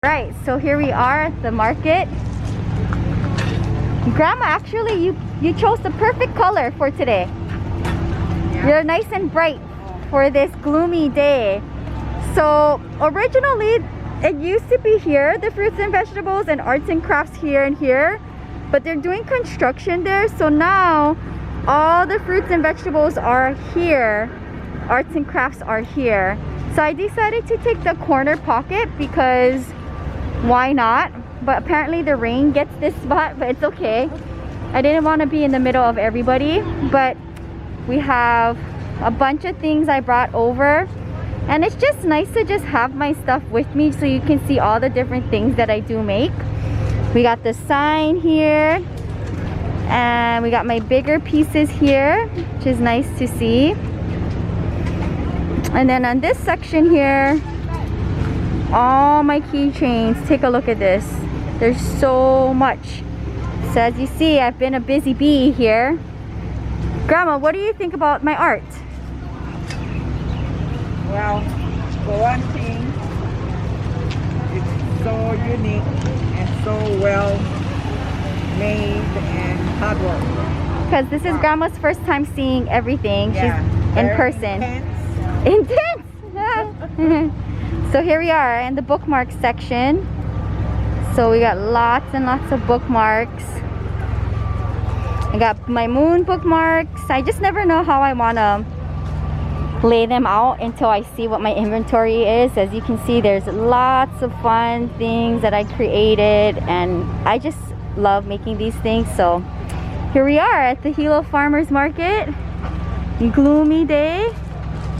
Right, so here we are at the market. Grandma, actually you chose the perfect color for today. Yeah. You're nice and bright for this gloomy day. So originally it used to be here, the fruits and vegetables and arts and crafts here and here, but they're doing construction there, so now all the fruits and vegetables are here, arts and crafts are here. So I decided to take the corner pocket because why not? But apparently the rain gets this spot, but it's okay. I didn't want to be in the middle of everybody, but we have a bunch of things I brought over, and it's just nice to just have my stuff with me so you can see all the different things that I do make. We got the sign here, and we got my bigger pieces here, which is nice to see. And then on this section here, all my keychains. Take a look at this. There's so much. So as you see, I've been a busy bee here. Grandma, what do you think about my art? Well, for one thing, it's so unique and so well made and hard work. Because this is Grandma's first time seeing everything. Yeah, she's in person. Intense! So here we are in the bookmark section. So we got lots and lots of bookmarks. I got my moon bookmarks. I just never know how I want to lay them out until I see what my inventory is. As you can see, there's lots of fun things that I created, and I just love making these things. So here we are at the Hilo Farmers Market. Gloomy day,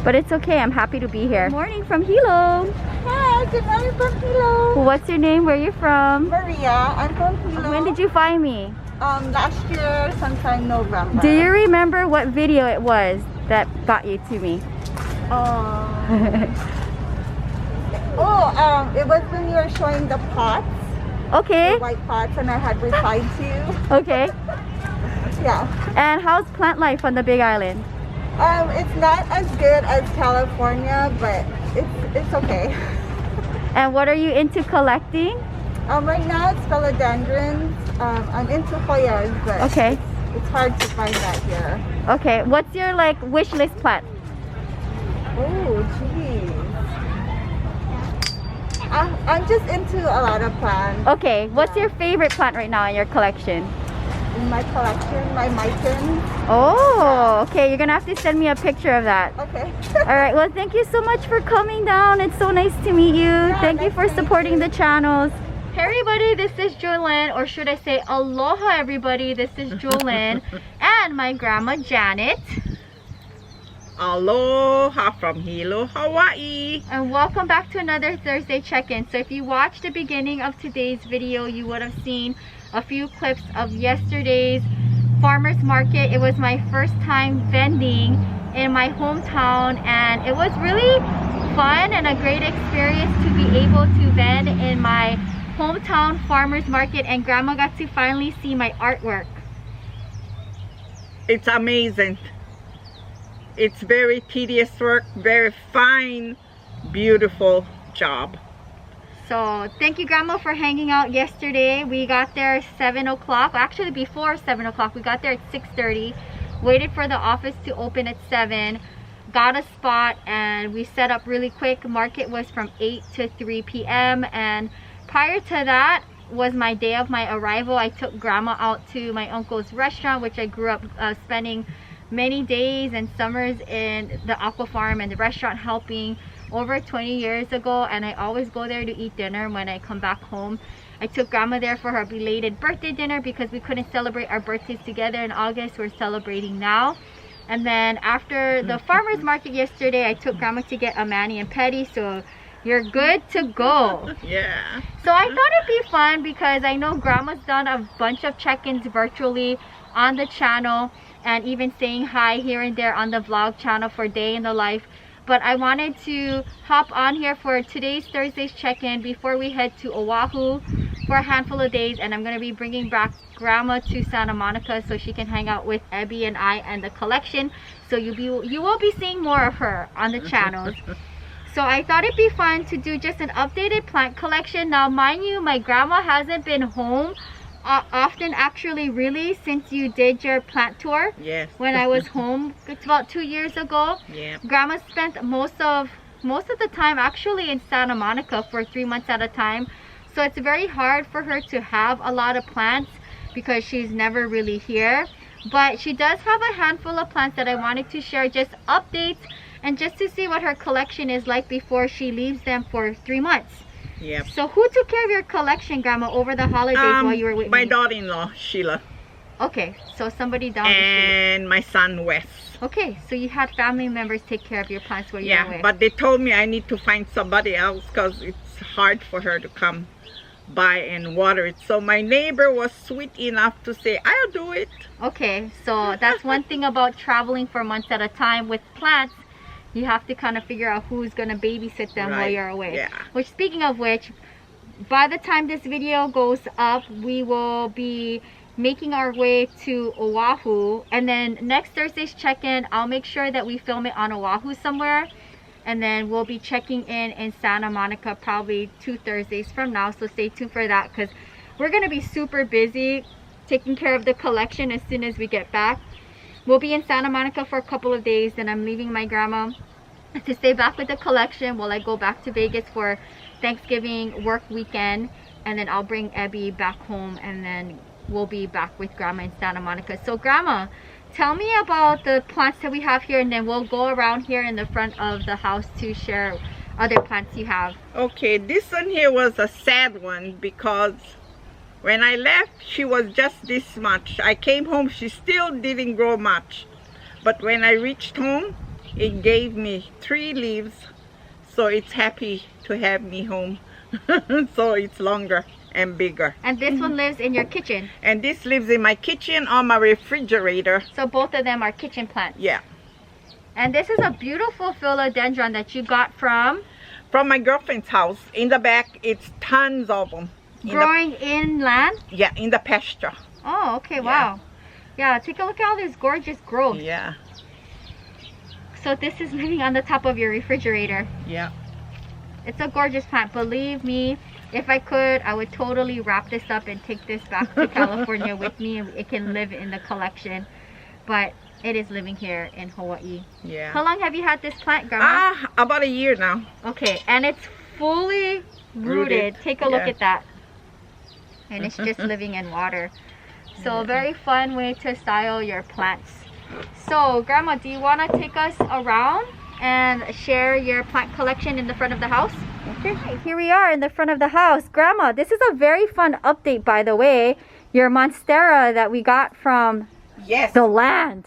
but it's okay. I'm happy to be here. Good morning from Hilo. Hi, good morning from Hilo. What's your name? Where are you from? Maria, I'm from Hilo. When did you find me? Last year, sometime November. Do you remember what video it was that got you to me? It was when you were showing the pots. Okay. The white pots, and I had replied to you. Okay. Yeah. And how's plant life on the Big Island? It's not as good as California, but it's okay. And what are you into collecting? Right now it's philodendrons. I'm into Hoyas, but okay, it's hard to find that here. Okay, what's your like wish list plant? Oh, geez. I'm just into a lot of plants. Okay, what's your favorite plant right now in your collection? In my collection, my mycons. Oh, okay. You're gonna have to send me a picture of that. Okay. All right. Well, thank you so much for coming down. It's so nice to meet you. Yeah, thank you nice for to meet supporting you. the channels. Hey everybody, this is Jewelyn, or should I say aloha everybody. This is Jewelyn and my grandma Janet. Aloha from Hilo, Hawaii. And welcome back to another Thursday check-in. So if you watched the beginning of today's video, you would have seen a few clips of yesterday's farmers market. It was my first time vending in my hometown, and it was really fun and a great experience to be able to vend in my hometown farmers market, and Grandma got to finally see my artwork. It's amazing. It's very tedious work, very fine, beautiful job. So thank you, Grandma, for hanging out yesterday. We got there 7 o'clock, actually before 7 o'clock. We got there at 6:30, waited for the office to open at 7, got a spot, and we set up really quick. Market was from 8 to 3 p.m. and prior to that was my day of my arrival. I took Grandma out to my uncle's restaurant, which I grew up spending many days and summers in the aqua farm and the restaurant, helping over 20 years ago, and I always go there to eat dinner when I come back home. I took Grandma there for her belated birthday dinner because we couldn't celebrate our birthdays together in August. We're celebrating now. And then after the farmers market yesterday, I took Grandma to get a mani-pedi, so you're good to go. Yeah. So I thought it'd be fun because I know Grandma's done a bunch of check-ins virtually on the channel and even saying hi here and there on the vlog channel for day in the life. But I wanted to hop on here for today's Thursday's check-in before we head to Oahu for a handful of days, and I'm going to be bringing back Grandma to Santa Monica so she can hang out with Abby and I and the collection. So you will be seeing more of her on the channels. So I thought it'd be fun to do just an updated plant collection. Now, mind you, my grandma hasn't been home often, actually, really, since you did your plant tour. Yes. When I was home, it's about 2 years ago. Yeah. Grandma spent most of the time actually in Santa Monica for 3 months at a time. So it's very hard for her to have a lot of plants because she's never really here. But she does have a handful of plants that I wanted to share, just updates, and just to see what her collection is like before she leaves them for 3 months. Yep. So who took care of your collection, Grandma, over the holidays while you were with my me? daughter-in-law, Sheila. Okay, so somebody down the street. And my son, Wes. Okay, so you had family members take care of your plants while you were away. Yeah, but they told me I need to find somebody else because it's hard for her to come by and water it. So my neighbor was sweet enough to say, I'll do it. Okay, so that's one thing about traveling for months at a time with plants. You have to kind of figure out who's going to babysit them while you're away. Yeah. Which, speaking of which, by the time this video goes up, we will be making our way to Oahu. And then next Thursday's check-in, I'll make sure that we film it on Oahu somewhere. And then we'll be checking in Santa Monica probably 2 Thursdays from now. So stay tuned for that because we're going to be super busy taking care of the collection as soon as we get back. We'll be in Santa Monica for a couple of days, and I'm leaving my grandma to stay back with the collection while I go back to Vegas for Thanksgiving work weekend. And then I'll bring Abby back home, and then we'll be back with Grandma in Santa Monica. So Grandma, tell me about the plants that we have here, and then we'll go around here in the front of the house to share other plants you have. Okay, this one here was a sad one because when I left, she was just this much. I came home, she still didn't grow much. But when I reached home, it gave me 3 leaves. So it's happy to have me home. So it's longer and bigger. And this one lives in your kitchen. And this lives in my kitchen on my refrigerator. So both of them are kitchen plants. Yeah. And this is a beautiful philodendron that you got from my girlfriend's house. In the back, it's tons of them. Growing inland? Yeah, in the pasture. Oh, okay, wow. Yeah, take a look at all this gorgeous growth. Yeah. So this is living on the top of your refrigerator. Yeah. It's a gorgeous plant. Believe me, if I could, I would totally wrap this up and take this back to California with me, and it can live in the collection. But it is living here in Hawaii. Yeah. How long have you had this plant, Grandma? About a year now. Okay, and it's fully rooted. Take a look at that. And it's just living in water. So very fun way to style your plants. So Grandma, do you want to take us around and share your plant collection in the front of the house? Okay. Here we are in the front of the house. Grandma, this is a very fun update, by the way. Your monstera that we got from the land.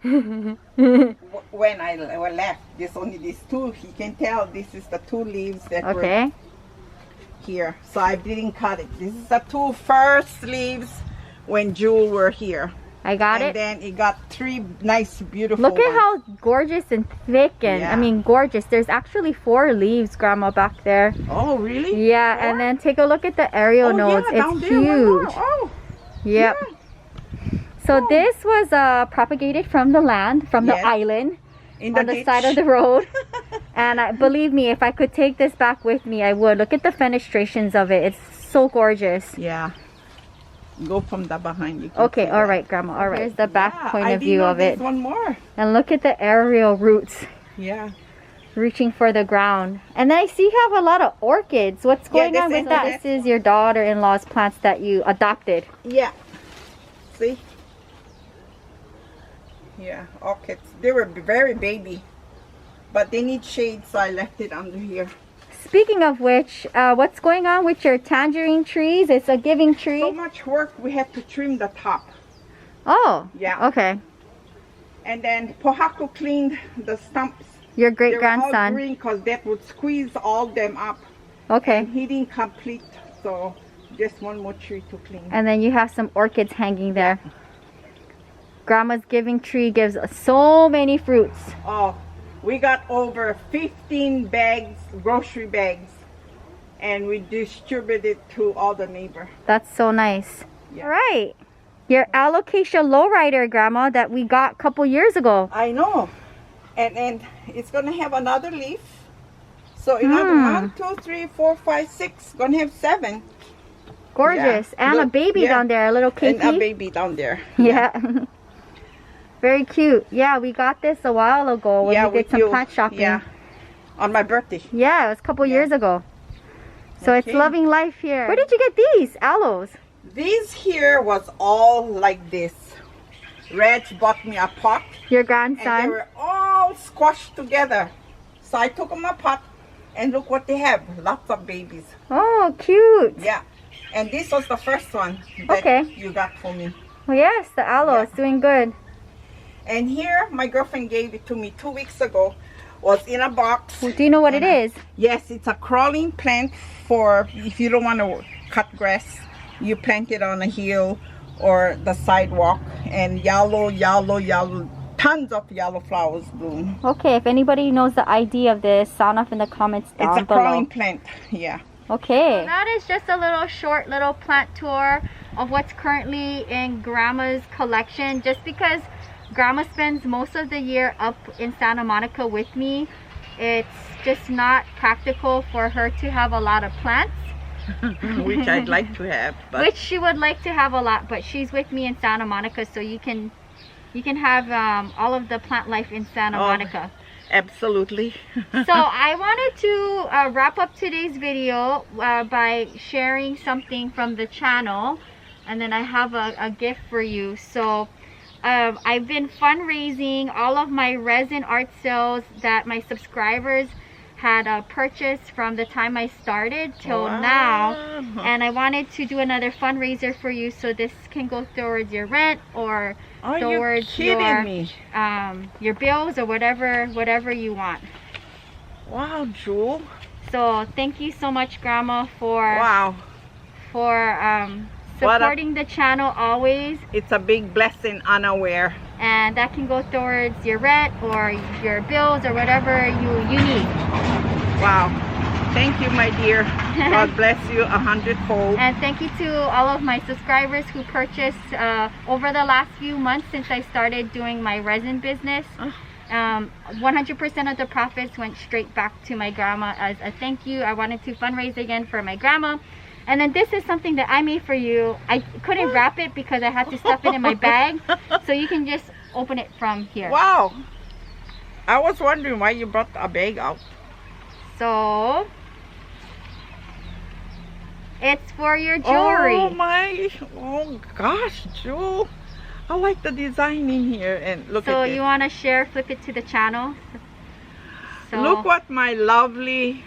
When I left, there's only these 2. You can tell this is the 2 leaves that were here. So I didn't cut it. This is the 2 first leaves when Jewel were here. I got it. And then it got 3 nice, beautiful Look at ones. how gorgeous and thick and, I mean, gorgeous. There's actually 4 leaves, Grandma, back there. Oh, really? Yeah, 4? And then take a look at the aerial nodes. It's huge. Oh, yep. Yeah. So this was propagated from the land, from the island, on the side of the road. And believe me, if I could take this back with me, I would. Look at the fenestrations of it. It's so gorgeous. Yeah. Go from the behind. You okay, all right, Grandma. All right. Here's the back point of view of it. One more. And look at the aerial roots. Yeah. Reaching for the ground. And then I see you have a lot of orchids. What's going on with that? This is your daughter-in-law's plants that you adopted. Yeah. See? Yeah, orchids. They were very baby. But they need shade, so I left it under here. Speaking of which, what's going on with your tangerine trees? It's a giving tree. So much work, we had to trim the top. Oh. Yeah. Okay. And then Pohaku cleaned the stumps. Your great-grandson. They were all green because that would squeeze all them up. Okay. And he didn't complete, so just one more tree to clean. And then you have some orchids hanging there. Grandma's giving tree gives so many fruits. Oh. We got over 15 bags, grocery bags, and we distributed to all the neighbors. That's so nice. Yeah. All right. Your alocasia lowrider, Grandma, that we got a couple years ago. I know. And it's going to have another leaf. So another 1, 2, 3, 4, 5, 6. Gonna have 7. Gorgeous. Yeah. And a Look, baby down there, a little Kiki. And a baby down there. Yeah. Very cute. Yeah, we got this a while ago when we did some plant shopping. Yeah. On my birthday. Yeah, it was a couple years ago. So it's loving life here. Where did you get these aloes? These here was all like this. Reg bought me a pot. Your And grandson? they were all squashed together. So I took them apart and look what they have. Lots of babies. Oh, cute. Yeah. And this was the first one that you got for me. Well, yes, the aloe is doing good. And here, my girlfriend gave it to me 2 weeks ago. Was in a box. Well, do you know what it is? Yes, it's a crawling plant for if you don't want to cut grass. You plant it on a hill or the sidewalk. And yellow, tons of yellow flowers bloom. Okay, if anybody knows the ID of this, sound off in the comments down below. It's a crawling plant, yeah. Okay. So that is just a little short little plant tour of what's currently in Grandma's collection. Just because Grandma spends most of the year up in Santa Monica with me, it's just not practical for her to have a lot of plants. Which I'd like to have. But Which she would like to have a lot, but she's with me in Santa Monica, so you can have all of the plant life in Santa Monica. Absolutely. So I wanted to wrap up today's video by sharing something from the channel, and then I have a gift for you. So I've been fundraising all of my resin art sales that my subscribers had purchased from the time I started till now, and I wanted to do another fundraiser for you, so this can go towards your rent or towards your bills or whatever you want. Wow, Jewel. So thank you so much, Grandma, for supporting the channel always. It's a big blessing unaware. And that can go towards your rent or your bills or whatever you need. Wow. Thank you, my dear. God bless you 100-fold. And thank you to all of my subscribers who purchased over the last few months since I started doing my resin business. 100% of the profits went straight back to my grandma as a thank you. I wanted to fundraise again for my grandma. And then this is something that I made for you. I couldn't wrap it because I had to stuff it in my bag. So you can just open it from here. Wow. I was wondering why you brought a bag out. So it's for your jewelry. Oh gosh, Jewel. I like the design in here, and look at it. So you want to flip it to the channel. So look what my lovely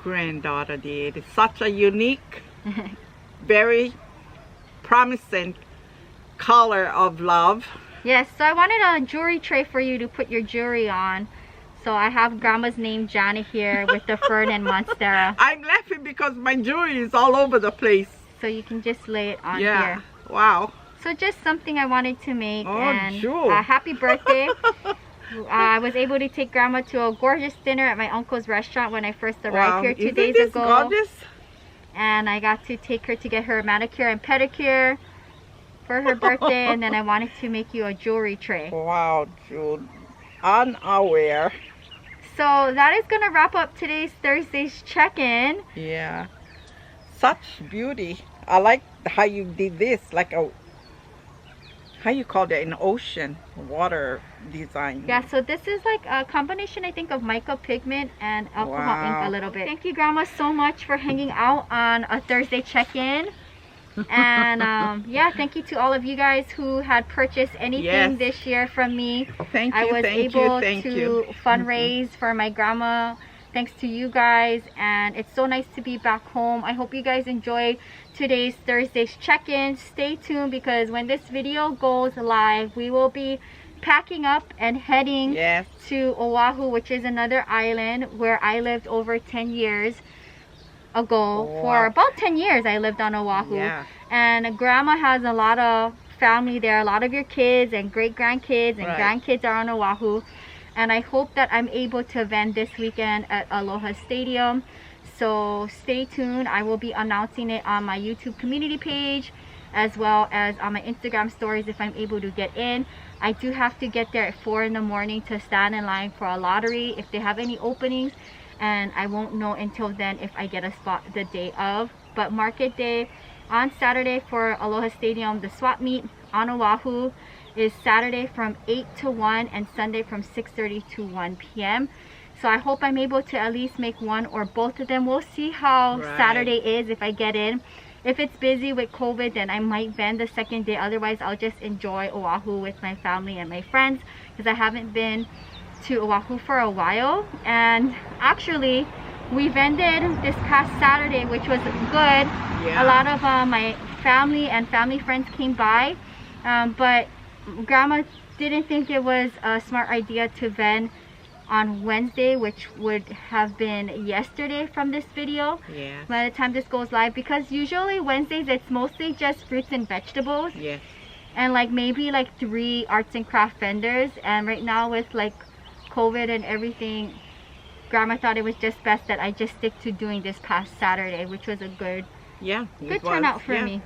granddaughter did. It's such a unique, very promising color of love. Yes, so I wanted a jewelry tray for you to put your jewelry on. So I have Grandma's name Johnny here with the fern and monstera. I'm laughing because my jewelry is all over the place. So you can just lay it on here. Wow. So just something I wanted to make. And Jewel. Happy birthday. I was able to take Grandma to a gorgeous dinner at my uncle's restaurant when I first arrived here 2 days ago. Gorgeous? And I got to take her to get her manicure and pedicure for her birthday. And then I wanted to make you a jewelry tray. Wow, Jewel. Unaware. So that is going to wrap up today's Thursday's check-in. Yeah. Such beauty. I like how you did this, like a, how you call that, an ocean water design. Yeah, so this is like a combination, I think, of mica pigment and alcohol ink a little bit. Thank you, Grandma, so much for hanging out on a Thursday check-in. And yeah, thank you to all of you guys who had purchased anything this year from me. Thank you. I was able to fundraise for my grandma thanks to you guys, and it's so nice to be back home. I hope you guys enjoyed today's Thursday's check-in. Stay tuned because when this video goes live, we will be packing up and heading to Oahu, which is another island where I lived over 10 years ago. For about 10 years I lived on Oahu. And Grandma has a lot of family there. A lot of your kids and great-grandkids and grandkids are on Oahu. And I hope that I'm able to vend this weekend at Aloha Stadium. So stay tuned. I will be announcing it on my YouTube community page as well as on my Instagram stories if I'm able to get in. I do have to get there at 4 in the morning to stand in line for a lottery if they have any openings, and I won't know until then if I get a spot the day of. But market day on Saturday for Aloha Stadium, the swap meet on Oahu is Saturday from 8 to 1 and Sunday from 6:30 to 1 p.m. So I hope I'm able to at least make one or both of them. We'll see how Saturday is if I get in. If it's busy with COVID, then I might vend the second day. Otherwise, I'll just enjoy Oahu with my family and my friends, because I haven't been to Oahu for a while. And actually, we vended this past Saturday, which was good. A lot of my family and family friends came by, but Grandma didn't think it was a smart idea to vend on Wednesday, which would have been yesterday from this video by the time this goes live, because usually Wednesdays it's mostly just fruits and vegetables and like maybe like 3 arts and craft vendors. And right now with like COVID and everything, Grandma thought it was just best that I just stick to doing this past Saturday, which was a good turnout for me.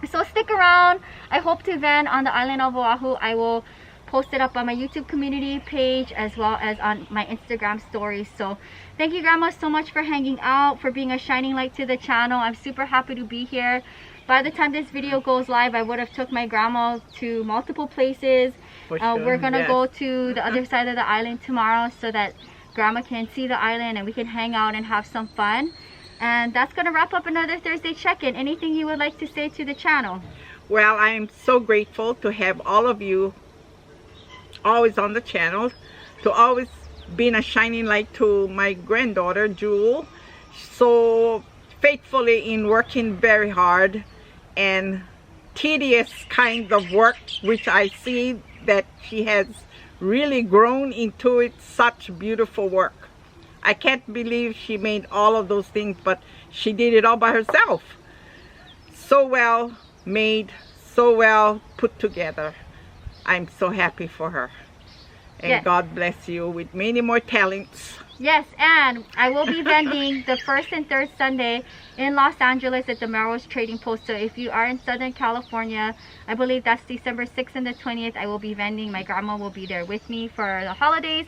So stick around. I hope to vend on the island of Oahu. I will post it up on my YouTube community page as well as on my Instagram stories. So thank you, Grandma, so much for hanging out, for being a shining light to the channel. I'm super happy to be here. By the time this video goes live, I would have took my grandma to multiple places. We're gonna go to the other side of the island tomorrow so that Grandma can see the island and we can hang out and have some fun. And that's gonna wrap up another Thursday check-in. Anything you would like to say to the channel? Well, I am so grateful to have all of you always on the channel, to always being a shining light to my granddaughter Jewel, so faithfully in working very hard and tedious kind of work, which I see that she has really grown into it. Such beautiful work. I can't believe she made all of those things, but she did it all by herself. So well made, so well put together. I'm so happy for her. And God bless you with many more talents. Yes, and I will be vending the 1st and 3rd Sunday in Los Angeles at the Melrose Trading Post. So if you are in Southern California, I believe that's December 6th and the 20th, I will be vending. My grandma will be there with me for the holidays.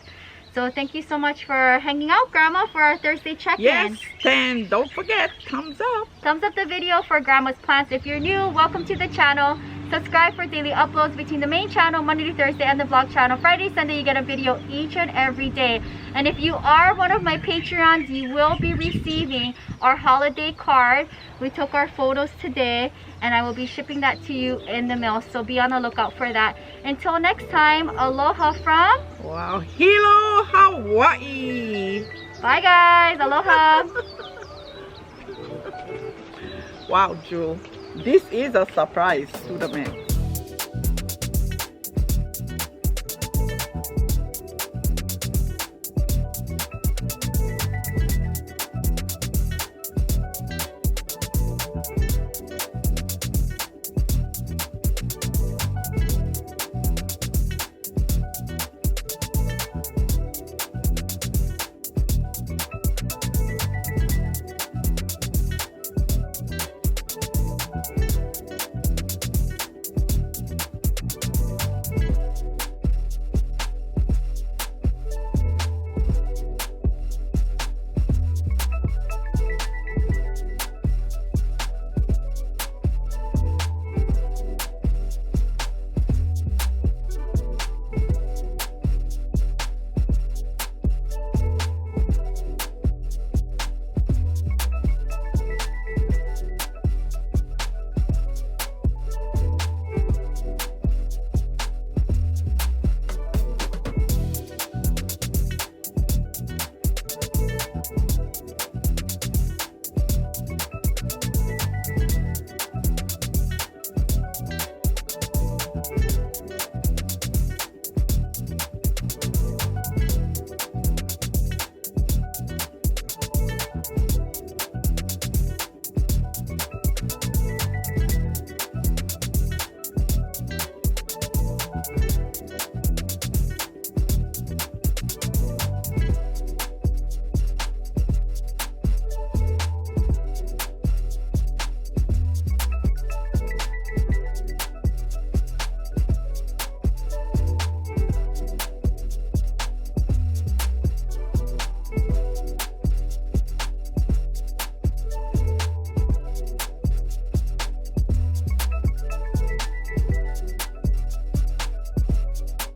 So thank you so much for hanging out, Grandma, for our Thursday check-in. Yes, and don't forget, thumbs up. Thumbs up the video for Grandma's plants. If you're new, welcome to the channel. Subscribe for daily uploads between the main channel Monday to Thursday and the vlog channel Friday, Sunday. You get a video each and every day. And if you are one of my Patreons, you will be receiving our holiday card. We took our photos today and I will be shipping that to you in the mail, so be on the lookout for that. Until next time, aloha from Hilo, Hawaii. Bye guys, aloha. Wow, Jewel, this is a surprise to the man.